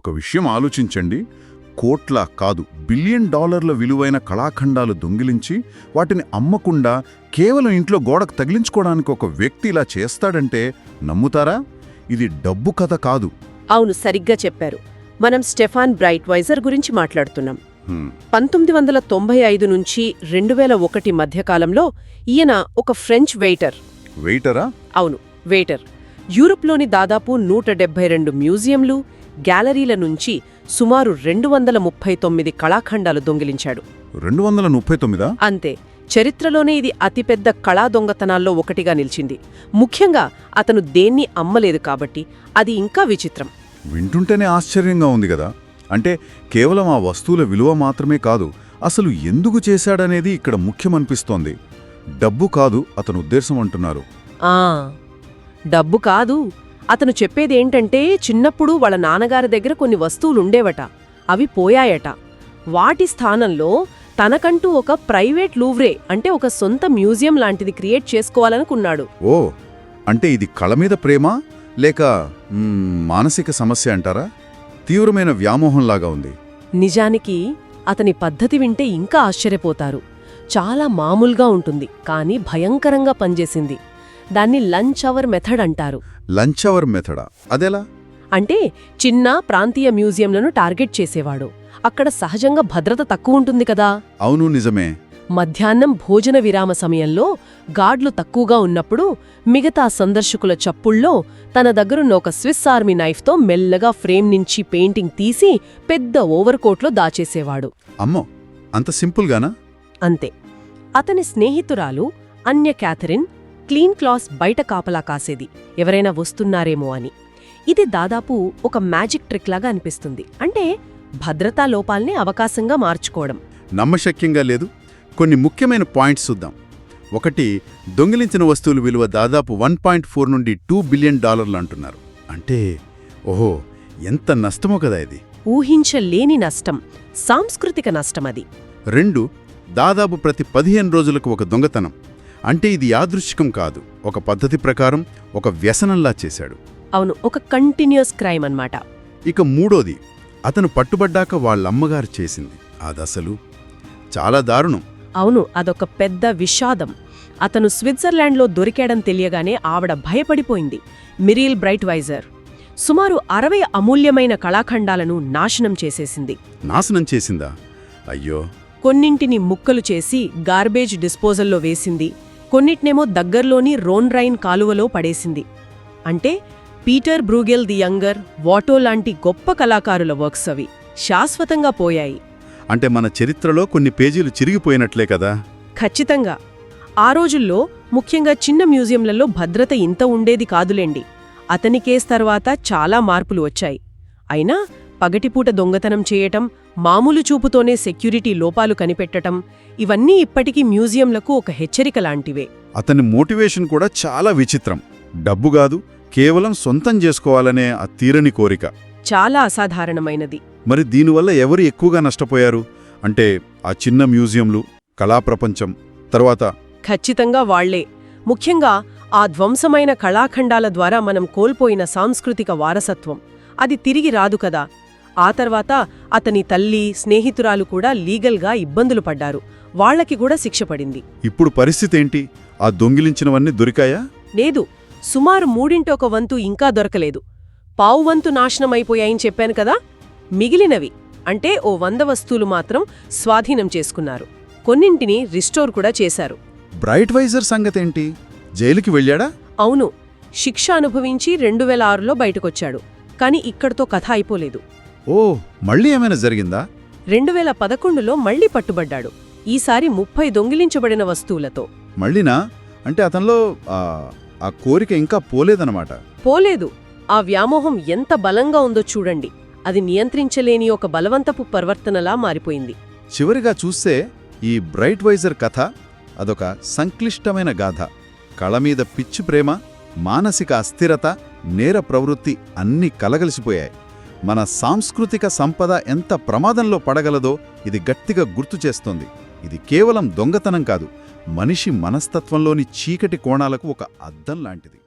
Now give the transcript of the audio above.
ఒక విషయం ఆలోచించండి. కోట్ల కాదు, బిలియన్ డాలర్ల విలువైన కళాఖండాలు దొంగిలించి వాటిని అమ్మకుండా కేవలం ఇంట్లో గోడకు తగిలించుకోవడానికి ఒక వ్యక్తి ఇలా చేస్తాడంటే నమ్ముతారా? ఇది డబ్బు కథ కాదు. అవును, సరిగ్గా చెప్పారు. మనం స్టెఫాన్ బ్రైట్వైజర్ గురించి మాట్లాడుతున్నాం. హ్మ్, 1995 నుంచి 2001 మధ్యకాలంలో ఈయన ఒక ఫ్రెంచ్ వెయిటర్. వెయిటరా? అవును, వెయిటర్. యూరప్లోని దాదాపు 172 మ్యూజియంలు, గ్యాలరీల నుంచి సుమారు 239 కళాఖండాలు దొంగిలించాడు. 239? అంతే. చరిత్రలోనే ఇది అతిపెద్ద కళా దొంగతనాల్లో ఒకటిగా నిలిచింది. ముఖ్యంగా అతను దేన్ని అమ్మలేదు కాబట్టి అది ఇంకా విచిత్రం. వింటుంటేనే ఆశ్చర్యంగా ఉంది కదా. అంటే కేవలం ఆ వస్తువుల విలువ మాత్రమే కాదు, అసలు ఎందుకు చేశాడనేది ఇక్కడ ముఖ్యమనిపిస్తోంది. డబ్బు కాదు అతను ఉద్దేశం అంటున్నారు. ఆ డబ్బు కాదు. అతను చెప్పేదేంటంటే చిన్నప్పుడు వాళ్ళ నాన్నగారి దగ్గర కొన్ని వస్తువులుండేవట, అవి పోయాయట. వాటి స్థానంలో తనకంటూ ఒక ప్రైవేట్ లూవ్రే, అంటే ఒక సొంత మ్యూజియం లాంటిది క్రియేట్ చేసుకోవాలనుకున్నాడు. ఓ, అంటే ఇది కళ మీద ప్రేమ లేక మానసిక సమస్య అంటారా? తీవ్రమైన వ్యామోహంలాగా ఉంది. నిజానికి అతని పద్ధతి వింటే ఇంకా ఆశ్చర్యపోతారు. చాలా మామూలుగా ఉంటుంది, కానీ భయంకరంగా పనిచేసింది. దాన్ని లంచ్ అవర్ మెథడ్ అంటారు. లంచ్ అవర్ మెథడా? అదెలా? అంటే చిన్న ప్రాంతీయ మ్యూజియంలను టార్గెట్ చేసేవాడు. అక్కడ సహజంగా భద్రత తక్కువుంటుంది కదా. అవును, నిజమే. మధ్యాహ్నం భోజన విరామ సమయంలో గార్డ్లు తక్కువగా ఉన్నప్పుడు మిగతా సందర్శకుల చప్పుళ్ళో తన దగ్గరున్న ఒక స్విస్ ఆర్మీ నైఫ్తో మెల్లగా ఫ్రేమ్ నుంచి పెయింటింగ్ తీసి పెద్ద ఓవర్కోట్లో దాచేసేవాడు. అమ్మో, అంత సింపుల్గానా? అంతే. అతని స్నేహితురాలు అన్య క్యాథరిన్ క్లీన్ క్లాస్ బయట కాపలా కాసేది, ఎవరైనా వస్తున్నారేమో అని. ఇది దాదాపు ఒక మ్యాజిక్ ట్రిక్ లాగా అనిపిస్తుంది. అంటే భద్రతా లోపాల్ని అవకాశంగా మార్చుకోవడం. నమ్మశక్యంగా లేదు. కొన్ని ముఖ్యమైన పాయింట్స్ చూద్దాం. ఒకటి, దొంగిలించిన వస్తువుల విలువ దాదాపు 1.4 నుండి 2 బిలియన్ డాలర్లు అంటున్నారు. అంటే ఓహో, ఎంత నష్టమో కదా ఇది. ఊహించలేని నష్టం, సాంస్కృతిక నష్టమది. 2, దాదాపు ప్రతి 15 రోజులకు ఒక దొంగతనం. అంటే ఇది యాదృచ్ఛికం కాదు, ఒక పద్ధతి ప్రకారం ఒక వ్యసనంలా చేశాడు. అవును, ఒక కంటిన్యూస్ క్రైమ్ అన్నమాట. ఇక 3, అతను పట్టుబడ్డాక వాళ్ళమ్మగారు చేసింది. అదసలు చాలా దారుణం. అవును, అదొక పెద్ద విషాదం. అతను స్విట్జర్లాండ్లో దొరికాడని తెలియగానే ఆవిడ భయపడిపోయింది. మిరీల్ బ్రైట్వైజర్ సుమారు 60 అమూల్యమైన కళాఖండాలను నాశనం చేసేసింది. నాశనం చేసిందా? అయ్యో. కొన్నింటిని ముక్కలు చేసి గార్బేజ్ డిస్పోజల్లో వేసింది, కొన్నిటినేమో దగ్గర్లోని రోన్ రైన్ కాలువలో పడేసింది. అంటే పీటర్ బ్రూగెల్ ది యంగర్, వాటో లాంటి గొప్ప కళాకారుల వర్క్స్ అవి శాశ్వతంగా పోయాయి. అంటే మన చరిత్రలో కొన్ని పేజీలు చిరిగిపోయినట్లే కదా. ఖచ్చితంగా. ఆ రోజుల్లో ముఖ్యంగా చిన్న మ్యూజియంలలో భద్రత ఇంత ఉండేది కాదులేండి. అతని కేసు తర్వాత చాలా మార్పులు వచ్చాయి. అయినా పగటిపూట దొంగతనం చేయటం, మామూలు చూపుతోనే సెక్యూరిటీ లోపాలు కనిపెట్టటం, ఇవన్నీ ఇప్పటికీ మ్యూజియంలకు ఒక హెచ్చరిక లాంటివే. అతని మోటివేషన్ కూడా చాలా విచిత్రం. డబ్బు కాదు, కేవలం సొంతం చేసుకోవాలనే ఆ తీరని కోరిక. చాలా అసాధారణమైనది. మరి దీనివల్ల ఎవరు ఎక్కువగా నష్టపోయారు? అంటే ఆ చిన్న మ్యూజియంలు, కళాప్రపంచం, తర్వాత? ఖచ్చితంగా వాళ్లే. ముఖ్యంగా ఆ ధ్వంసమైన కళాఖండాల ద్వారా మనం కోల్పోయిన సాంస్కృతిక వారసత్వం, అది తిరిగి రాదు కదా. ఆ తర్వాత అతని తల్లి, స్నేహితురాలు కూడా లీగల్గా ఇబ్బందులు పడ్డారు. వాళ్లకి కూడా శిక్ష పడింది. ఇప్పుడు పరిస్థితేంటి? ఆ దొంగిలించినవన్నీ దొరికాయా? లేదు, సుమారు 1/3 ఇంకా దొరకలేదు. పావువంతు నాశనమైపోయాయని చెప్పాను కదా. మిగిలినవి, అంటే ఓ 100 వస్తువులు మాత్రం స్వాధీనం చేసుకున్నారు. కొన్నింటిని రిస్టోర్ కూడా చేశారు. బ్రైట్వైజర్ సంగతేంటి? జైలుకి వెళ్ళాడా? అవును, శిక్ష అనుభవించి 2006లో బయటకొచ్చాడు. కాని ఇక్కడితో కథ అయిపోలేదు. ఓ, మళ్ళీ ఏమైనా జరిగిందా? 2011లో మళ్లీ పట్టుబడ్డాడు. ఈసారి 30 దొంగిలించబడిన వస్తువులతో. మళ్ళీనా? అంటే అతనిలో ఆ కోరిక ఇంకా పోలేదన్నమాట. పోలేదు. ఆ వ్యామోహం ఎంత బలంగా ఉందో చూడండి. అది నియంత్రించలేని ఒక బలవంతపు పరివర్తనలా మారిపోయింది. చివరిగా చూస్తే ఈ బ్రైట్వైజర్ కథ అదొక సంక్లిష్టమైన గాథ. కళమీద పిచ్చి ప్రేమ, మానసిక అస్థిరత, నేర ప్రవృత్తి అన్నీ కలగలిసిపోయాయి. మన సాంస్కృతిక సంపద ఎంత ప్రమాదంలో పడగలదో ఇది గట్టిగా గుర్తు చేస్తోంది. ఇది కేవలం దొంగతనం కాదు, మనిషి మనస్తత్వంలోని చీకటి కోణాలకు ఒక అద్దం లాంటిది.